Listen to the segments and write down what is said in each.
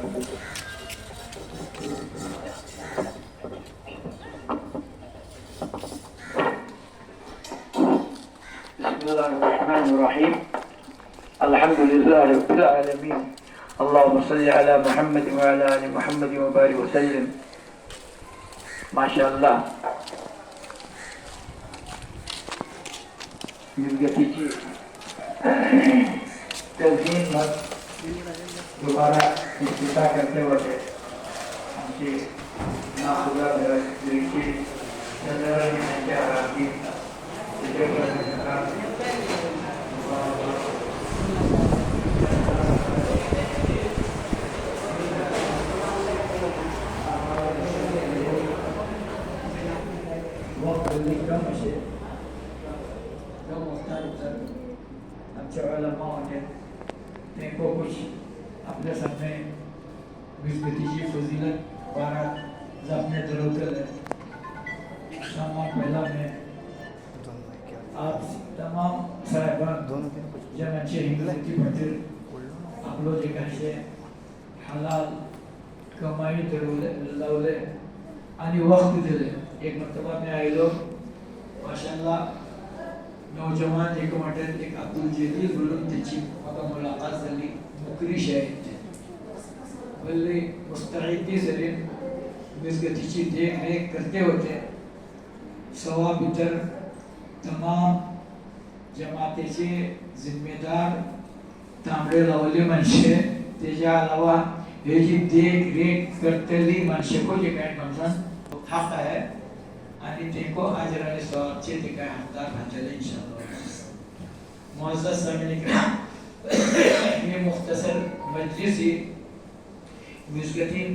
Bismillahirrahmanirrahim. Alhamdulillah Rabbil alamin. Allahumma salli ala Muhammad ve ala ali Muhammad ve barik ve sellem. Maşallah. Yüzgetici तज़ीम दोबारा इफ्तिताह करते वक्त हमसे नाखुदा देखिए नजर में क्या आती वक्त कम से कम होता है आमच्या उलमा होते देखो कुछ आपल्या सामने विस्मृतीची फजीलत बारात जपने जरूरत है। सामान पहला में आप तमाम साहिबान जनाचे हिंदुस्तानी खातीर आपलो जे काही हलाल कमाई लावले आणि वक्त दिले। एक मर्तबा में आयलो माशाअल्लाह नौजवान एक वाटेल एक अब्दुल जलील म्हणून त्याची मला मुलाकात झाली। मुकरी शाहीद वल्ले मुस्तैदी झाले मिसगतीची देखरेख करते होते। सवा भीतर तमाम जमातीचे जिम्मेदार तांबडे लावले माणसे त्याच्या अलावा हे जी देखरेख करतली माणसे को जे काय म्हणतात हक आहे आणि तेको अजर आणि सवाबचे ते काय हकदार राहतील इंशाअल्लाह। मुअज़्ज़ज़ सामीन ये मुख्तसर मजलिसी मिसगतीन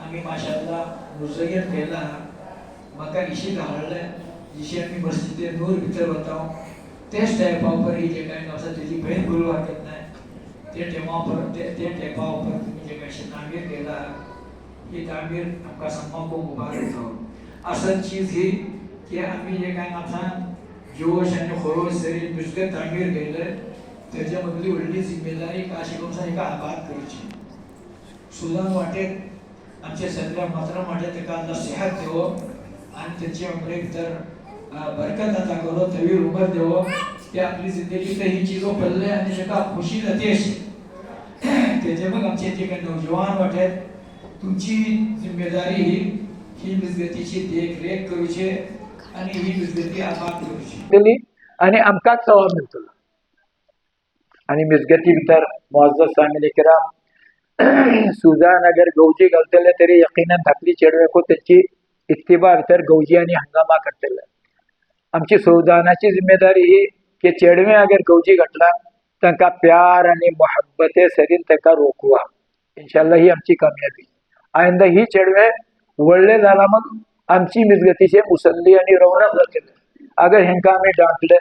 आम्ही माशाअल्लाह मुज़य्यन केला मका इशी घालले जिशी आम्ही मस्जिद नूर भीतर बताओ तेच टाइपावर ही जे काय नवसा त्याची बहीण बोलू वाटत नाही ते टेमावर ते टेपावर तुम्ही जे काय तामीर केला ही तामीर आपका सम्मा को मुबारक हो। असल चीज ही कि आम्ही जे काय आता जोश आणि खरोश जरी मिसगत तामीर केलं त्याच्यामधली उरली जिम्मेदारी काशी कोणसा एका आबाद करूची सुदान वाटेत आमच्या सगळ्या मात्र वाटेत एका अल्लाह सेहत देवो आणि त्याची उमरे तर बरकत अता करो तवीर उमर देवो की आपली जिंदगी तर ही चीजों पडले आणि जगा खुशी जाते अशी त्याचे मग आमचे जे काही नौजवान वाटेत तुमची जिम्मेदारी ही मिसगतीची देखरेख करूची आणि ही मिसगती आबाद करूची आणि आमकाच सवाब मिळतो। आणि मिसगती भितर मुअज़्ज़ज़ सामीन किराम सुजान अगर गौजी घालतले तरी यकीनन धाकली चेडवे को त्याची इत्तिबा भितर गौजी आणि हंगामा करतले। आमची सुजानाची जिम्मेदारी ही की चेडवे अगर गौजी घातला तांकां प्यार आणि मोहब्बते सरीन तांकां रोखवा इंशाअल्लाह ही आमची कामयाबी। आयंदा ही चेडवे वळले जाला मग आमची मिसगतीचे मुसल्ली आणि रौनक जातले। अगर हेंका आम्ही डांटले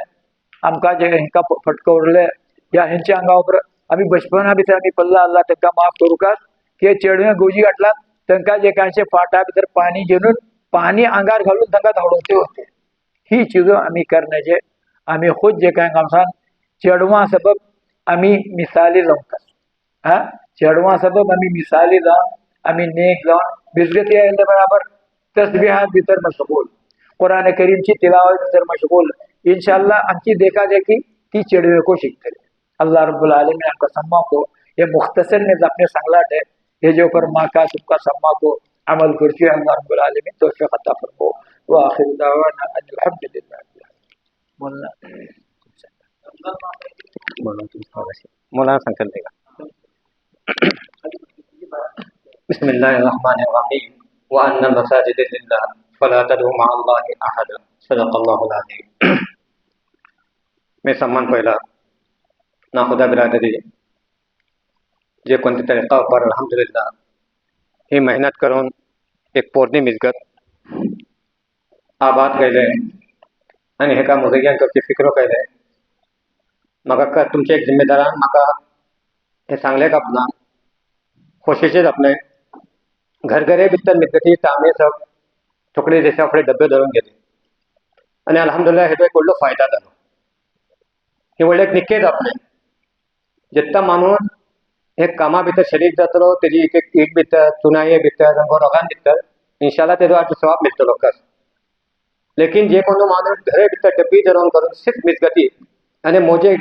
आमका जे हेंका फटकवले या हेंच्या अंगावर आम्ही बचपना भितर आम्ही पल्ला अल्लाह तांकां माफ करूकात की चेडवे गौजी घातला तांकां जे कांयचे फाटा भितर पाणी घेऊन पाणी अंगार घालून तांकां धाडोवचे होते। ही चीजो आम्ही करण्याचे आम्ही खुद जे काय आमसान चेडवां सबब आम्ही मिसाली लावतात हा चेडवां सबब आम्ही मिसाली जावन आम्ही नेक जावन मिसगती आयले बराबर तस्बीहात भितर मशगूल कुरान करीमची तिलावत भितर मशगूल इंशाअल्लाह आमची देखा देखी ती चेडवे को शिकतले। अल्लाह रब्बुल आलमीन आपका सम्मा को ये मुख्तसर में अपने संगलाट है ये जो पर माँ का सबका सम्मा को अमल करती है। अल्लाह रब्बुल आलमीन तौफीक अता फरमाओ व आखिर दावाना अल्हम्दुलिल्लाह। मौलाना संकल्प देगा। बिस्मिल्लाहिर्रहमानिर्रहीम व अन्नल मसाजिद लिल्लाह फला तदउ मअल्लाहि अहद सदक़ल्लाहुल अज़ीम। मैं सम्मान पहिला नाखुदा बिरादरी जे कोणत्या तरीकावर अल्हम्दुलिल्लाह ही मेहनत करून एक पोरणी मिसगत आबाद केले आणि हेका मुजय्यन करची फिक्र केले। म्हाका तुमचे एक जिम्मेदारान म्हाका हे सांगले का आपला कोशिशेच आपले घर घरे भितर मिसगती तामे सब थोकडे जैसे आपले डब्बे धरून गेले आणि अल्हम्दुलिल्लाह हेचो एक व्हडलो फायदा जालो। हे व्हडले एक निकेत आपले जितना माणूस एक कामा भितर शरीक जातलो तेजी एक एक ईट भितर चुनाये भितर रंगोरगान भितर इंशाल्लाह तेजो आज सवाब मिळतलो कस. लेकिन जे कोण माणूस घरे भितर डब्बी धरून करून सिर्फ मिसगती आणि मोजे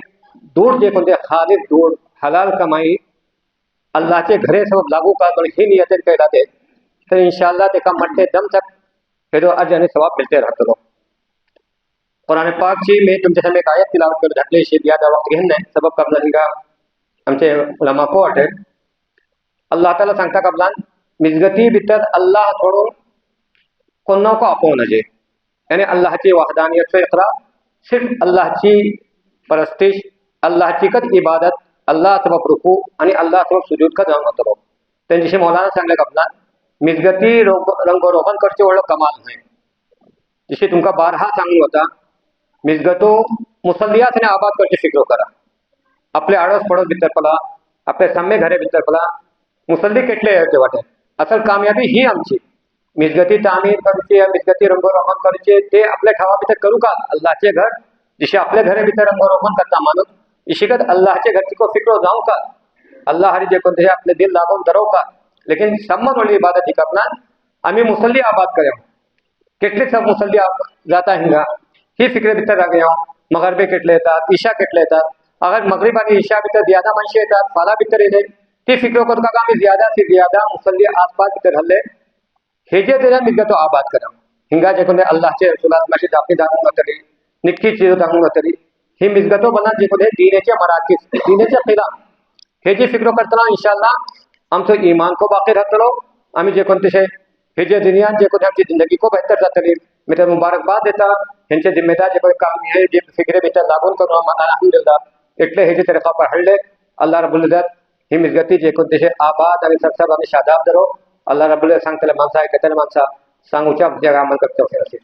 दूर जे कोणते खालीद दूर हलाल कमाई अल्लाहचे घरे सबब लागू का ही नियतेन केला ते तर इंशाल्लाह तेका मट्टे दम तक तेजो अज आणि सवाब मिळते राहतलो. कुरान पाकची मी तुमच्या समोर एक आयत तिलावत करत घातली शी याद वक्त घेन नाही सबब कबला हिंगा आमचे उलमा को वाटे अल्लाह ताला सांगता कबलान मिजगती भितर अल्लाह सोडून कोणाक आपोव नजे. यानी अल्लाहची वहदानियत इकरा सिर्फ अल्लाहची परस्तिश अल्लाहची कद इबादत अल्लाह सबब रुकू आणि अल्लाह सबब सुजूद का जाऊन होतो. त्यांच्याशी मौलाना सांगले कबलान मिजगती रंगोरोगन करचे व्हडलो कमाल न्हय. जशी तुमका बारहा सांगून होता मिजगतो मुसल्लियासने आबाद करचे फिक्रो करा. आपले आडोस पडोस भितर पला आपले साम्य घरे भितर पला मुसल्ली केटले येते वाटे असल कामयाबी ही आमची मिजगती तामीर करचे मिजगती रंगोरोगन करचे ते आपल्या ठावा भितर करू का अल्लाहचे घर जसे आपल्या घरे भितर रंगोरोगन करता माणूस इशिकत अल्लाहचे घरची को फिक्रो जाऊ का अल्लाह हरी जे कोणते आपले दिल लागून धरव का. लेकिन सम्मत वाली इबादत ही करना आम्ही मुसल्ली आबाद करें केटले सब मुसल्ली जाता हिंगा ही फिक्रे भितर लागे मगरबे केटले येतात ईशा केटले येतात. अगर मगरिब आणि ईशा भितर ज्यादा माणसे येतात फाला भितर येले ती फिक्रो करता का आम्ही ज्यादा से ज्यादा मुसल्ली आसपास भितर हल्ले हे जे तेजा मिजगतो आबाद करा हिंगा जे कोणते अल्लाहचे रसूलात मशीद आपली दाखवून तरी निक्की चीज दाखवून तरी ही मिजगतो बना जे कोणते दीनेचे मराकीज दीनेचे खिलाफ हे जे फिक्रो करतना इंशाल्लाह आमचं ईमान को बाकी राहतलो आम्ही जे कोणते हे जे दुनियात जे कोणते आमची जिंदगी को बेहतर जातली मी तर मुबारकबाद देता ह्यांचे जिम्मेदार जे कोई काम हे जे फिक्रे भितर लागून करून मला अल्हम्दुलिल्लाह एटले हे जे तरीका पर हल्ले अल्लाह रब्बुल इज्जत ही मिजगती जे कोणते आबाद आणि सरसब आणि शादाब धरो अल्लाह रब्बुल इज्जत सांगतले माणसा ऐकतले माणसा सांगूच्या जगा अमल करतो फिर अशी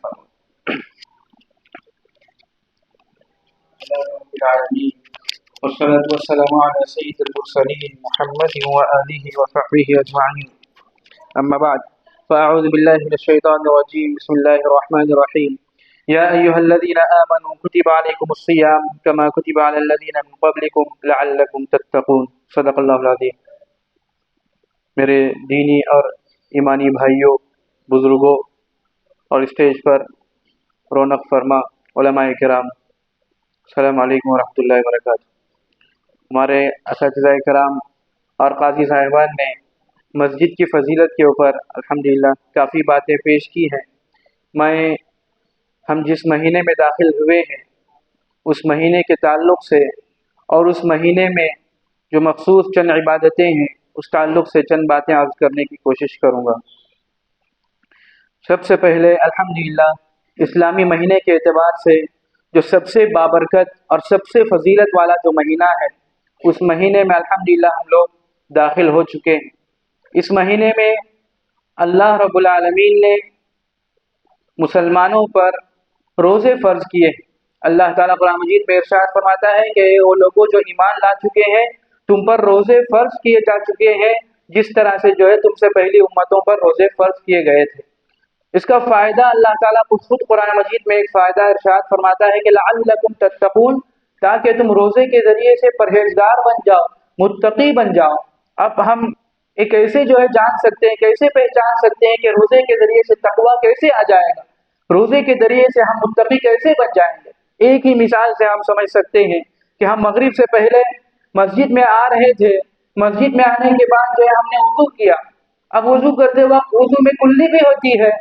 والصلاة والسلام على سيد المرسلين محمد وآله وصحبه أجمعين. أما بعد فأعوذ بالله من الشيطان الرجيم. بسم الله الرحمن الرحيم. يا أيها الذين آمنوا كتب عليكم الصيام كما كتب على الذين من قبلكم لعلكم تتقون. صدق الله العظيم. میرے دینی اور ایمانی بھائیوں بزرگوں اور اسٹیج پر رونق فرما علماء کرام السلام علیکم ورحمۃ اللہ وبرکاتہ. ہمارے اساتذہ کرام اور قاضی صاحبان نے مسجد کی فضیلت کے اوپر الحمدللہ کافی باتیں پیش کی ہیں. ہم جس مہینے میں داخل ہوئے ہیں اس مہینے کے تعلق سے اور اس مہینے میں جو مخصوص چند عبادتیں ہیں اس تعلق سے چند باتیں عرض کرنے کی کوشش کروں گا. سب سے پہلے الحمدللہ اسلامی مہینے کے اعتبار سے جو سب سے بابرکت اور سب سے فضیلت والا جو مہینہ ہے اس مہینے میں الحمدللہ ہم لوگ داخل ہو چکے ہیں. اس مہینے میں اللہ رب العالمین نے مسلمانوں پر روزے فرض کیے ہیں. اللہ تعالیٰ قرآن مجید میں ارشاد فرماتا ہے کہ وہ لوگوں جو ایمان لا چکے ہیں تم پر روزے فرض کیے جا چکے ہیں جس طرح سے جو ہے تم سے پہلی امتوں پر روزے فرض کیے گئے تھے. اس کا فائدہ اللہ تعالیٰ خود قرآن مجید میں ایک فائدہ ارشاد فرماتا ہے کہ لعلکم تتقون تاکہ تم روزے کے ذریعے سے پرہیزگار بن جاؤ متقی بن جاؤ. اب ہم ایک ایسے جو ہے جان سکتے ہیں کیسے پہچان سکتے ہیں کہ روزے کے ذریعے سے تقویٰ کیسے آ جائے گا روزے کے ذریعے سے ہم متقی کیسے بن جائیں گے. ایک ہی مثال سے ہم سمجھ سکتے ہیں کہ ہم مغرب سے پہلے مسجد میں آ رہے تھے مسجد میں آنے کے بعد جو ہے ہم نے وضو کیا. اب وضو کرتے وقت وضو میں کلی بھی ہوتی ہے.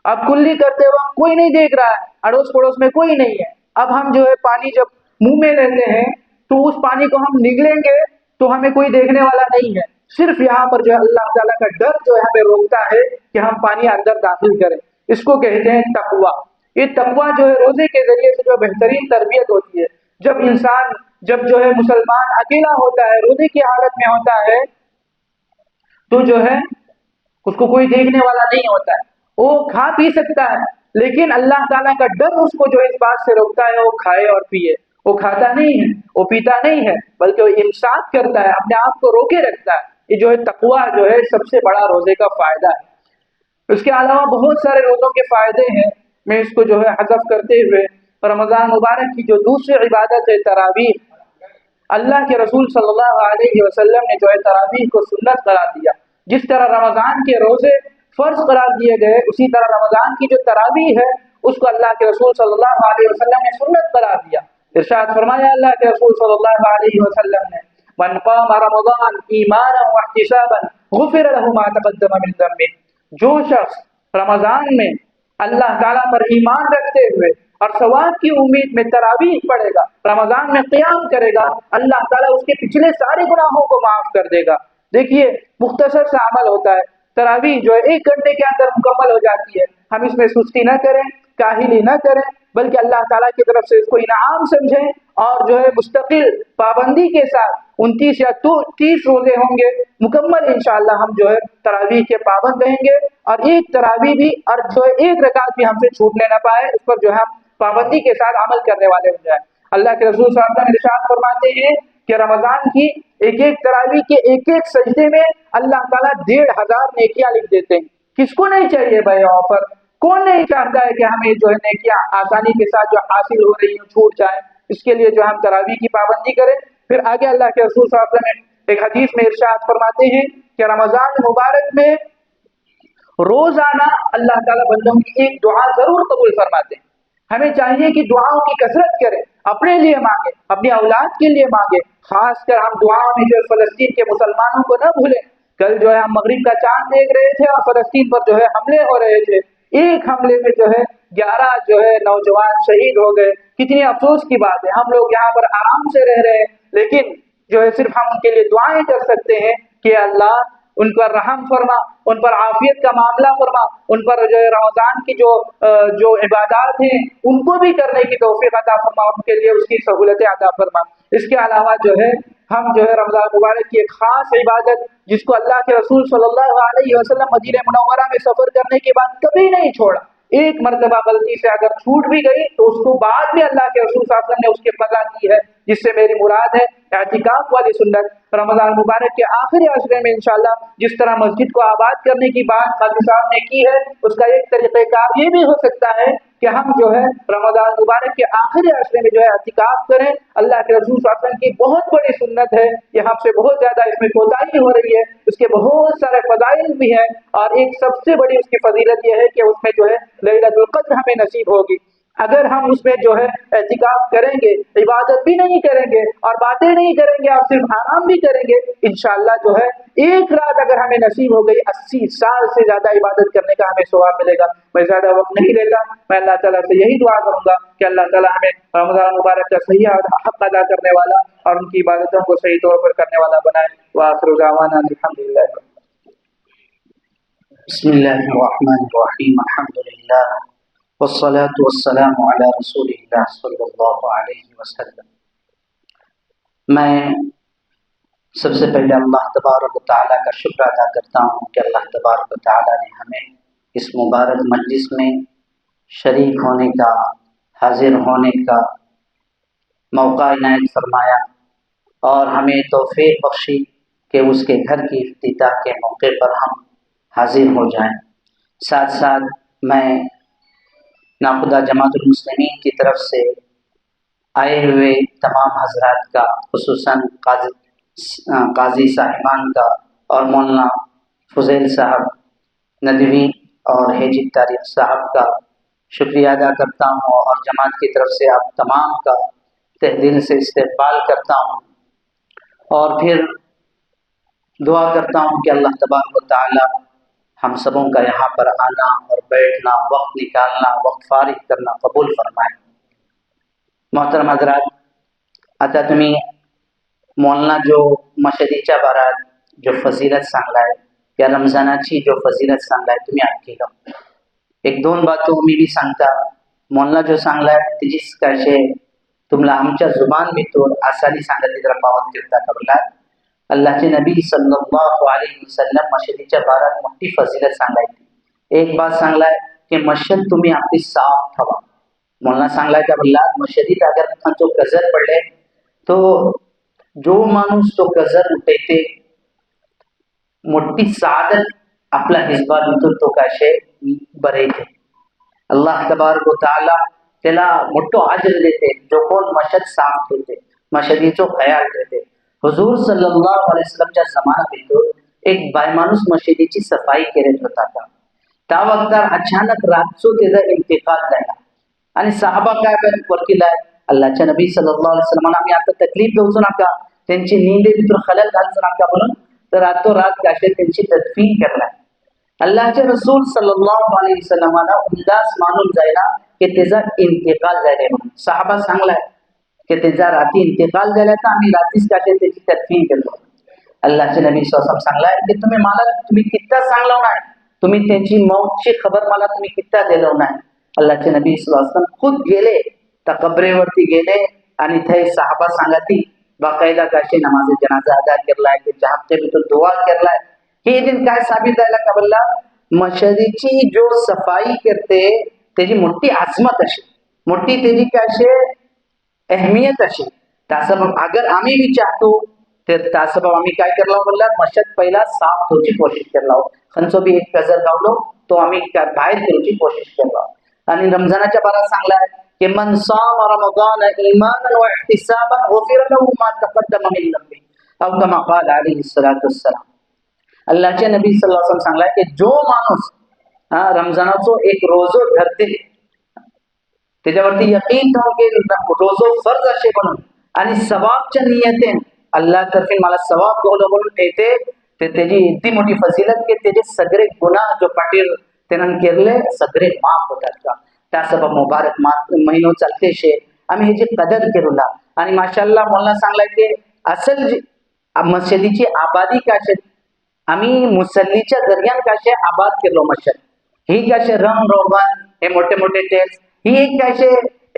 اب کلی کرتے وقت کوئی نہیں دیکھ رہا ہے اڑوس پڑوس میں کوئی نہیں ہے. اب ہم جو ہے پانی جب منہ میں لیتے ہیں تو اس پانی کو ہم نگلیں گے تو ہمیں کوئی دیکھنے والا نہیں ہے. صرف یہاں پر جو ہے اللہ تعالیٰ کا ڈر جو ہے ہمیں روکتا ہے کہ ہم پانی اندر داخل کریں. اس کو کہتے ہیں تقویٰ. یہ تقویٰ جو ہے روزے کے ذریعے سے جو بہترین تربیت ہوتی ہے. جب جو ہے مسلمان اکیلا ہوتا ہے روزے کی حالت میں ہوتا ہے تو جو ہے اس کو کوئی دیکھنے والا نہیں ہوتا ہے. وہ کھا پی سکتا ہے لیکن اللہ تعالیٰ کا ڈر اس کو جو اس بات سے روکتا ہے وہ کھائے اور پیے. وہ کھاتا نہیں ہے وہ پیتا نہیں ہے بلکہ وہ امساک کرتا ہے اپنے آپ کو روکے رکھتا ہے. یہ جو ہے تقویٰ جو ہے سب سے بڑا روزے کا فائدہ ہے. اس کے علاوہ بہت سارے روزوں کے فائدے ہیں. میں اس کو جو ہے حذف کرتے ہوئے رمضان مبارک کی جو دوسری عبادت ہے تراویح अल्लाह के रसूल सल्लल्लाहु अलैहि वसल्लम ने जो है तरावीह को सुन्नत करार दिया। जिस तरह रमज़ान के रोज़े फ़र्ज करार दिए गए, उसी तरह रमज़ान की जो तरावीह है उसको अल्लाह के रसूल सल्लल्लाहु अलैहि वसल्लम ने सुन्नत करार दिया। इरशाद फरमाया अल्लाह के रसूल सल्लल्लाहु अलैहि वसल्लम ने, मन क़ाम रमज़ान ईमानन व इह्तिसाबन गुफ़िर लहु मा तक़द्दम मिन ज़म्बिह। जो शख्स रमज़ान में अल्लाह ताला पर ईमान रखते हुए और सवाब की उम्मीद में तरावीह पढ़ेगा, रमज़ान में क़ियाम करेगा, अल्लाह ताला उसके पिछले सारे गुनाहों को माफ़ कर देगा। देखिए मुख्तसर सा अमल होता है, तरावीह जो है 1 घंटे के अंदर मुकम्मल हो जाती है। हम इसमें सुस्ती न करें, काहिली न करें, बल्कि अल्लाह ताला की तरफ से इसको इनाम समझें और जो है मुस्तकिल पाबंदी के साथ 29 या 30 रोजे होंगे मुकम्मल, इंशाअल्लाह हम जो है तरावीह के पाबंद रहेंगे और एक तरावीह भी और जो है 1 रकात भी हमसे छूटने न पाए, उस पर जो है हम पाबंदी के साथ अमल करने वाले हो जाए। अल्लाह के रसूल सल्लल्लाहु अलैहि वसल्लम इरशाद फरमाते हैं कि रमजान की एक तरावीह के एक सजदे में अल्लाह ताला 1500 नेकियां लिख देते हैं। किसको नहीं चाहिए भाई ऑफर? कौन नहीं चाहता है कि हमें जो है नेकियां आसानी के साथ जो हासिल हो रही है छूट जाए? इसके लिए जो हम तरावीह की पाबंदी करें। फिर आगे अल्लाह के रसूल सल्लल्लाहु अलैहि वसल्लम एक हदीस में इरशाद फरमाते हैं कि रमजान मुबारक में रोजाना अल्लाह ताला बंदों की एक दुआ जरूर कबूल फरमाते हैं। हमें चाहिए कि दुआओं की कसरत करें, अपने लिए मांगे, अपनी औलाद के लिए मांगे। खासकर हम दुआओं में जो है फलस्तीन के मुसलमानों को न भूलें। कल जो है हम मगरिब का चांद देख रहे थे और फलस्तीन पर जो है हमले हो रहे थे। एक हमले में जो है 11 जो है नौजवान शहीद हो गए। कितनी अफसोस की बात है। हम लोग यहाँ पर आराम से रह रहे हैं, लेकिन जो है सिर्फ हम उनके लिए दुआएं कर सकते हैं कि अल्लाह उन पर रहम फरमा, उन पर आफियत का मामला फरमा, उन पर जो है रमजान की जो इबादत हैं उनको भी करने की तौफीक अता फरमा, उनके लिए उसकी सहूलतें अता फरमा। इसके अलावा जो है हम जो है रमजान मुबारक की एक खास इबादत जिसको अल्लाह के रसूल सल्लल्लाहु अलैहि वसल्लम मदीना मुनव्वरा में सफर करने के बाद कभी नहीं छोड़ा। एक मर्तबा गलती से अगर छूट भी गई तो उसको बाद में अल्लाह के रसूल सल्लल्लाहु अलैहि वसल्लम ने उसकी कज़ा की है, जिससे मेरी मुराद है एतिकाफ वाली सुन्नत। रमजान मुबारक के आखिरी अशरे में इंशाअल्लाह जिस तरह मस्जिद को आबाद करने की बात काजी साहब ने की है, उसका एक तरीक़ेकार ये भी हो सकता है कि हम जो है रमजान मुबारक के आखिरी अशरे में जो है एतिकाफ करें। अल्लाह के रसूल सल्लल्लाहु अलैहि वसल्लम की बहुत बड़ी सुन्नत है, ये हमसे बहुत ज्यादा इसमें कोताही हो रही है। इसके बहुत सारे फजाइल भी हैं और एक सबसे बड़ी उसकी फजीलत यह है कि उसमें जो है लैलतुल क़द्र हमें नसीब होगी। अगर हम उसमें जो है एतिकाफ करेंगे, इबादत भी नहीं करेंगे और बातें नहीं करेंगे और सिर्फ आराम भी करेंगे, इंशाअल्लाह जो है एक रात अगर हमें नसीब हो गई 80 साल से ज्यादा इबादत करने का हमें सवाब मिलेगा। मैं ज्यादा वक्त नहीं लेता, मैं अल्लाह ताला से यही दुआ करूंगा कि अल्लाह ताला हमें रमजान मुबारक का सही हक अदा करने वाला और उनकी इबादतों को सही तौर पर करने वाला बनाए। व आखिरु दावाना अल्हम्दुलिल्लाह। बिस्मिल्लाहिर्रहमानिर्रहीम, अल्हम्दुलिल्लाह वस्सलातु वस्सलामु अला रसूलिल्लाह सल्लल्लाहु अलैहि वसल्लम। मैं सबसे पहले अल्लाह तबारक व तआला का शुक्र अदा करता हूँ कि अल्लाह तबारक व तआला ने हमें इस मुबारक मजलिस में शरीक होने का, हाजिर होने का मौका इनायत फरमाया और हमें तौफीक बख्शी कि उसके घर की इफ्तिताह के मौके पर हम हाजिर हो जाएं। साथ साथ मैं नाखुदा जमातुल मुस्लिमीन की तरफ से आए हुए तमाम हजरात का, खुसूसन काजी साहिबान का और मौलाना फुज़ैल साहब नदवी और हेजिब तारिक साहब का शुक्रिया अदा करता हूँ और जमात की तरफ से आप तमाम का तहे दिल से इस्तक़बाल करता हूँ और फिर दुआ करता हूँ कि अल्लाह तबारक व तआला हम सबों का यहाँ पर आना और बैठना, वक्त निकालना, वक्त फारिग करना कबूल फरमाए। मोहतरम हजरात, आता तुम्ही मौलाना जो मशदीच्या बारात जो फजीलत सांगलाय या रमजानाची जो फजीलत सांगलाय तुम्ही ऐकलं। एक दोन बातों मी बी सांगता। मौलाना जो सांगलाय तिचीच कशे तुमला आमच्या जुबान भितर आसानी सांगत जरा पावन करता कबला। अल्लाहचे नबी सल्लल्लाहु अलैहि वसल्लम मस्जिदीच्या बारात मोठी फजीलत सांगायची। एक बात सांगलाय कि मस्जिद तुम्ही आपली साफ ठेवा। मौलाना सांगलाय का बोलला मस्जिदीत अगर तो गजर पडले तो जो माणूस तो गजर उठेते मोठी सादत आपला हिजबा भितर तो कशे बरेते। अल्लाह तबारक व तआला त्याला मोठो अजर देते जो कोण मस्जिद साफ ठेवते। मशिदीचो ख्याल करते. हुजूर सल्लल्लाहु अलैहि वसल्लमच्या जमान्यात एक बाय माणूस मशिदीची सफाई करत होता. त्या वक्तार अचानक रातचो त्याचा इंतिकाल झाला आणि साहबा काय वरतीला अल्लाहच्या नबी सल्लल्लाहु अलैहि वसल्लम आम्ही आता तकलीफ देऊचो नका, त्यांची नींदे भितर खलल घालचो नका म्हणून तर रातोरात काशे त्यांची तदफीन करला. अल्लाहचे रसूल सल्लल्लाहु अलैहि वसल्लमाला उदास मानून जायला की त्याचा इंतिकाल झाले म्हणून. साहबा सांगलाय की त्याचा रात्री इंतिकाल झाला तर आम्ही रात्रीच काशे त्याची तदफीन केलो. अल्लाहचे नबी सल्लल्लाहु सांगलाय की तुम्ही कित्ता सांगलो नाही, तुम्ही त्यांची मौतची खबर मला तुम्ही कित्ता दिलो नाही. अल्लाहचे नबी सल्लल्लाहु खुद गेले त्या कबरेवरती गेले आणि थंय साहबा सांगती बाकायदा काशे नमाज जनाजा अदा केलाय की जहाबते भितर दुआ केलाय. हे दिन काय साबित झाला का बोलला मशिदीची जो सफाई करते त्याची मोठी आजमत अशी, मोठी त्याची काशे अहमियत अशी. त्यासबब अगर आम्ही विचारतो तर त्यासबब आम्ही काय करलो बोलला मस्जिद पहिला साफ होची कोशिश करलो. खंचो बी एक गजर गावलो तो आम्ही बाहेर करूची कोशिश करलो. आणि रमजानाच्या बारात सांगलाय कि मन साम रमजान ईमानन व इहतिसाबन गुफिर लहू मा तक़द्दम मिन ज़ंबी औ कमा क़ाल अलैहि सलातु वस्सलाम. अल्लाहचे नबी सल्लल्लाहु अलैहि वसल्लम सांगलाय की जो माणूस रमजानाचो एक रोजो धरते त्याच्यावरती यकीन ठेवून की रोजो फर्ज असे म्हणून आणि सवाबच्या नियतेन अल्लाह तर्फे मला सवाब गवलो म्हणून येते ते त्याची इतकी मोठी फजिलत की त्याचे सगळे गुन्हा जो पाटील त्यानं केले सगळे माफ होतात का. त्यासबब मुबारक महिनो चालते शे आम्ही ह्याची कदर करूला. आणि माशाल्लाह मला सांगलाय की असल मशिदीची आबादी काशे आम्ही मुसल्लीच्या दरम्यान काशे आबाद केलो मस्जिद. ही काशे रंग रोगन हे मोठे मोठे टेल्स ही एक काशे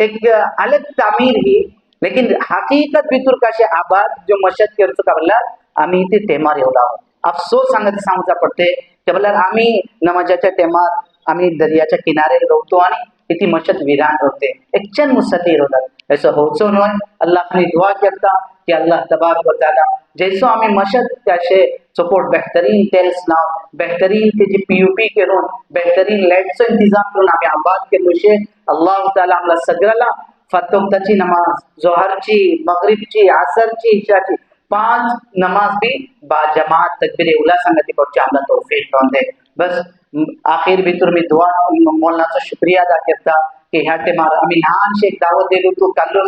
एक अलग तामीर ही लेकिन हकीकत भितर काशे आबाद जो मस्जिद करतो का बोलला आम्ही इथे टेमार येवला. अफसोस सांगता पडते की बोलला आम्ही नमाजाच्या टेमार आम्ही दर्याच्या किनारे रवतो आणि इथे मस्जिद विरान होते एक चंद मुसल्ली होतात ऐसा होचो नोय. अल्लाह ने दुआ करता कि अल्लाह तबारक व तआला जैसो आम्ही मस्जिद त्याचे सपोर्ट बेहतरीन टेल्स लाव बेहतरीन त्याची पीयूपी करून बेहतरीन लाईटचा इंतजाम करून आम्ही आबाद केलो शे. अल्लाह ताला आम्हाला सगळ्याला फतोक्ताची नमाज जोहरची मगरिबची असरची इशाची 5 नमाज भी बाजमात तकबीर उला संगति पहुंचे आमला तौफीक करून दे. बस आखिर भितर मी दुआ मौलानाचा शुक्रिया अदा करता की ह्या टेमार आम्ही लहानशी एक दावत दिलो तू काढलो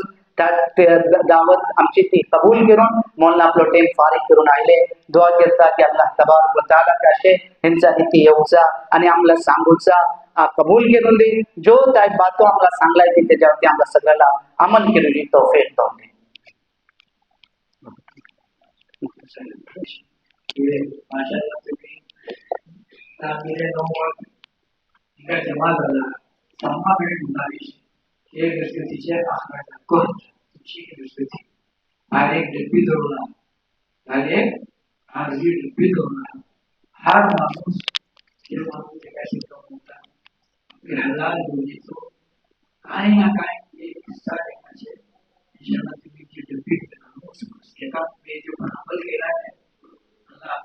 दावत आमची ती कबूल करून मौलाना आपलो टेम फारिग करून आयले. दुआ करता की अल्लाह तबारक व तआला काशे ह्यांचा इथे येऊचा आणि आम्हाला सांगूचा कबूल करून दे. जो त्या बातो आम्हाला सांगलाय की त्याच्यावरती आम्हाला सगळ्याला अमल करूची तौफीक करून दे. माशाल्लाह तुम्ही तामिरे नमोद इका जमा झाला सम्मा भेट होणारी हे गणपतीचे आखाडा कोण तुमची गणपती आणि डब्बी धरून आणि आरजी डब्बी धरून हा माणूस हे माणूस एकाशी होता हलाल बोलीतो काय ना काय एक किस्सा एकाचे ज्याला तुम्ही जी डब्बी एका मी जो अमल केला आहे अल्लाह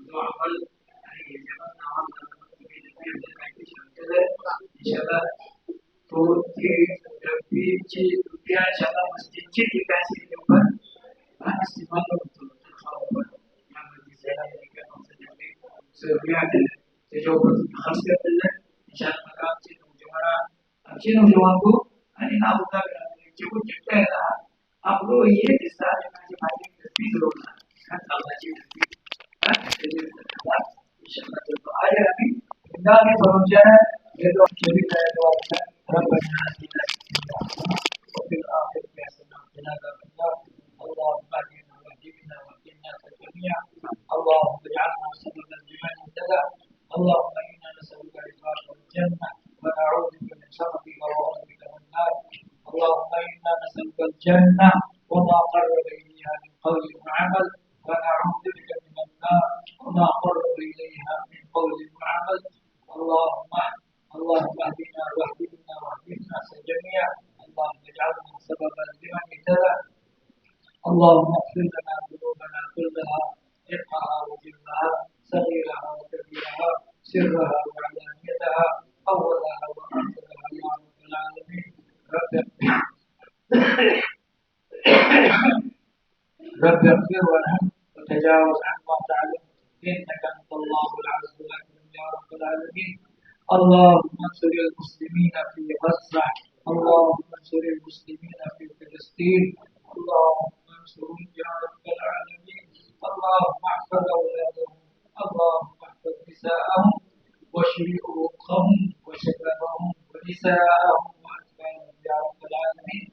जो अमल आणि याच्या नावात इंशाल्लाह तो ती डब्बीची दुसऱ्या शाला मस्जिदची ठिकाणी पण इस्तेमाल होतो या मस्जिदला त्याच्यावर खास करते इंशाल्लाह आमचे नौजवान को आणि नावता जे को चिट्टा है ना आप लोग ये किस्सा की बातें करती जरूर ना अल्लाह की इंशाल्लाह तो आज अभी इंदा में पहुंचा है ये तो चली है तो रब्बना आतिना وفي الآخرة حسنة وقنا عذاب النار اللهم اهدنا واهدنا واهدنا جميعا اللهم اجعلنا سببا لمن اهتدى اللهم إنا نسألك رضاك والجنة ونعوذ بك من سخطك ونعوذ بك من النار اللهم إنا نسألك الجنة وما قرب إليها من قول وعمل ونعوذ بك من النار وما قرب إليها من قول وعمل اللهم اهدنا واهدنا واهدنا جميعا اللهم اجعلنا سببا لمن اهتدى اللهم اغفر لنا ذنوبنا كلها دقها وجلها صغيرها وكبيرها سرها وعلانيتها أولها وآخرها يا رب العالمين. رب اغفر وارحم وتجاوز عما تعلم إنك أنت الله العز الأكرم يا رب العالمين. اللهم انصر المسلمين في غزة، اللهم انصر المسلمين في فلسطين، اللهم انصرهم يا رب العالمين. اللهم احفظ أولادهم، اللهم احفظ نساءهم وشيوخهم وشبابهم ونساءهم وأطفالهم يا رب العالمين.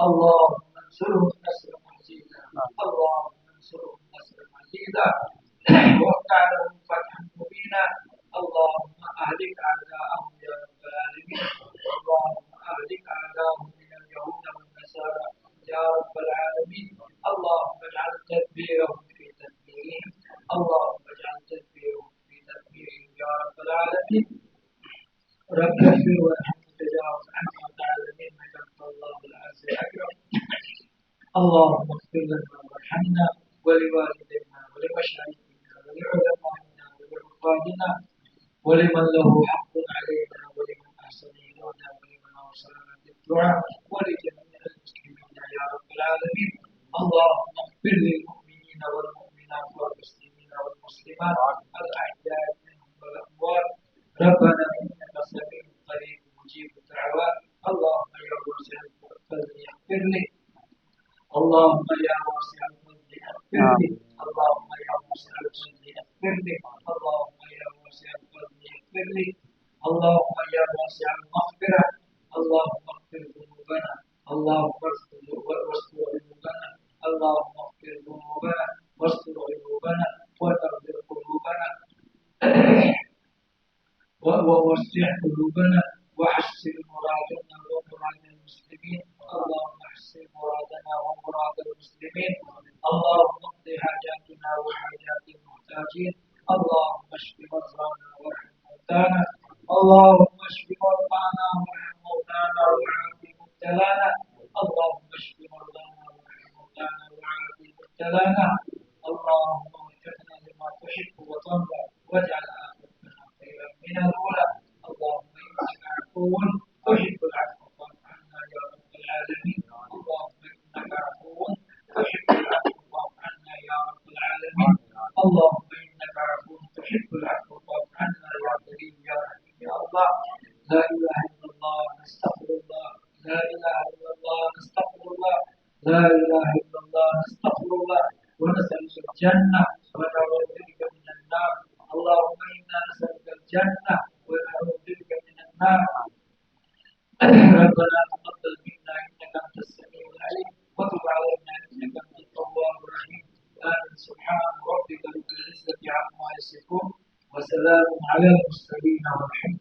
اللهم انصرهم نصرا عزيزا، اللهم انصرهم نصرا عزيزا وافتح لهم فتحا مبينا. اللهم اهلك اعداءهم يا رب العالمين. اللهم اهلك اعداءهم من اليهود والنصارى يا رب العالمين. اللهم اجعل تدبيرهم في تدبيرهم، اللهم اجعل تدبيرهم في تدبيرهم يا رب العالمين. رب اغفر وارحم وتجاوز عما تعلم انك انت الله العز الاكرم. اللهم اغفر لنا وارحمنا ولوالدينا ولمشايخنا ولعلمائنا ولعبادنا ولمن له حق علينا ولمن احسن الينا ولمن اوصانا بالدعاء ولجميع المسلمين يا رب العالمين. اللهم اغفر للمؤمنين والمؤمنات والمسلمين والمسلمات الاحياء منهم والاموات. ربنا انك سميع قريب مجيب الدعوات. اللهم يا واسع الفضل اغفر لي، اللهم يا واسع الفضل اغفر لي، اللهم يا واسع الفضل اغفر لي، اللهم يا واسع الفضل اغفر لي، اللهم يا واسع المغفرة. اللهم اغفر ذنوبنا، اللهم واستر عيوبنا، اللهم اغفر ذنوبنا واستر عيوبنا وتغفر قلوبنا ووسع قلوبنا وحسن مرادنا ومراد المسلمين. اللهم احسن مرادنا ومراد المسلمين. اللهم اقض حاجاتنا وحاجات المحتاجين. اللهم اشف مرضانا وارحم موتانا، اللهم اشف مرضانا وارحم موتانا وعاف مبتلانا، اللهم اشف مرضانا وارحم موتانا وعاف مبتلانا. اللهم وفقنا لما تحب وترضى واجعل آخرتنا خيرا من الأولى. اللهم إنك عفو تحب العفو فاعف عنا يا رب العالمين. اللهم إنك عفو تحب العفو فاعف عنا يا رب العالمين. اللهم إنك عفو تحب العفو فاعف عنا يا كريم يا رحيم يا الله. لا إله إلا الله نستغفر الله، لا إله إلا الله نستغفر الله، لا إله إلا الله نستغفر الله ونسألك الجنة ونعوذ بك من النار. اللهم إنا نسألك الجنة ونعوذ بك من النار. ربنا تقبل منا إنك أنت السميع العليم وتب علينا إنك أنت التواب الرحيم. آمين. سبحان ربك رب العزة عما يصفون وسلام على المرسلين والحمد